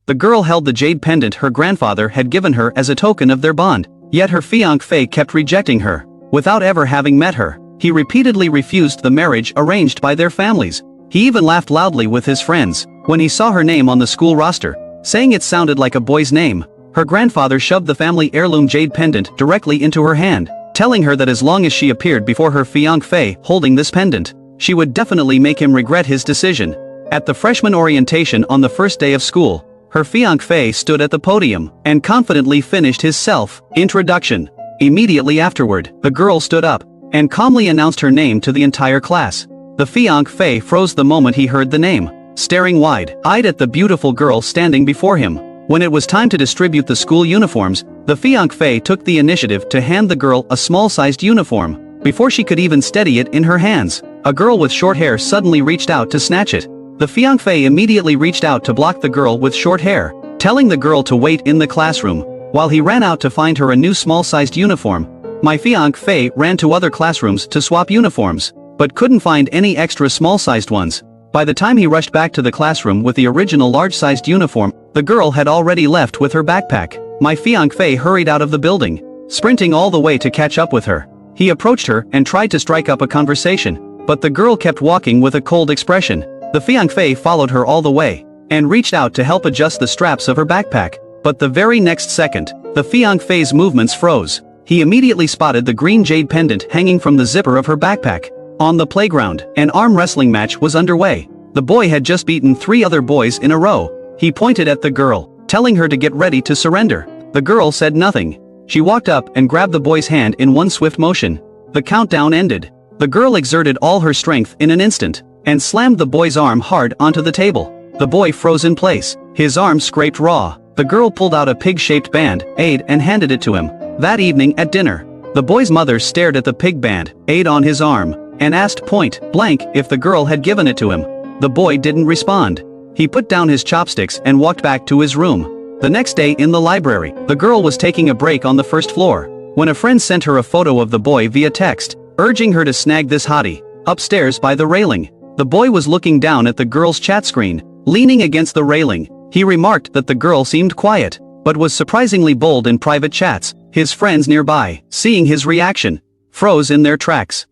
The girl held the jade pendant her grandfather had given her as a token of their bond, yet her fiancé kept rejecting her. Without ever having met her, he repeatedly refused the marriage arranged by their families. He even laughed loudly with his friends when he saw her name on the school roster, saying it sounded like a boy's name. Her grandfather shoved the family heirloom jade pendant directly into her hand, telling her that as long as she appeared before her fiancé holding this pendant, she would definitely make him regret his decision. At the freshman orientation on the first day of school, her fiancé stood at the podium and confidently finished his self-introduction. Immediately afterward, the girl stood up and calmly announced her name to the entire class. The fiancé froze the moment he heard the name, staring wide-eyed at the beautiful girl standing before him. When it was time to distribute the school uniforms, the fiancé took the initiative to hand the girl a small-sized uniform. Before she could even steady it in her hands, a girl with short hair suddenly reached out to snatch it. The fiancé immediately reached out to block the girl with short hair, telling the girl to wait in the classroom, while he ran out to find her a new small-sized uniform. My fiancé ran to other classrooms to swap uniforms, but couldn't find any extra small-sized ones. By the time he rushed back to the classroom with the original large-sized uniform, the girl had already left with her backpack. My fiancé hurried out of the building, sprinting all the way to catch up with her. He approached her and tried to strike up a conversation, but the girl kept walking with a cold expression. The fiancé followed her all the way and reached out to help adjust the straps of her backpack, but the very next second, the fiancé's movements froze. He immediately spotted the green jade pendant hanging from the zipper of her backpack. On the playground, an arm wrestling match was underway. The boy had just beaten 3 other boys in a row. He pointed at the girl, telling her to get ready to surrender. The girl said nothing. She walked up and grabbed the boy's hand in one swift motion. The countdown ended. The girl exerted all her strength in an instant and slammed the boy's arm hard onto the table. The boy froze in place. His arm scraped raw. The girl pulled out a pig-shaped band-aid and handed it to him. That evening at dinner, the boy's mother stared at the pig band-aid on his arm and asked point-blank if the girl had given it to him. The boy didn't respond. He put down his chopsticks and walked back to his room. The next day in the library, the girl was taking a break on the first floor when a friend sent her a photo of the boy via text, urging her to snag this hottie upstairs by the railing. The boy was looking down at the girl's chat screen, leaning against the railing. He remarked that the girl seemed quiet, but was surprisingly bold in private chats. His friends nearby, seeing his reaction, froze in their tracks.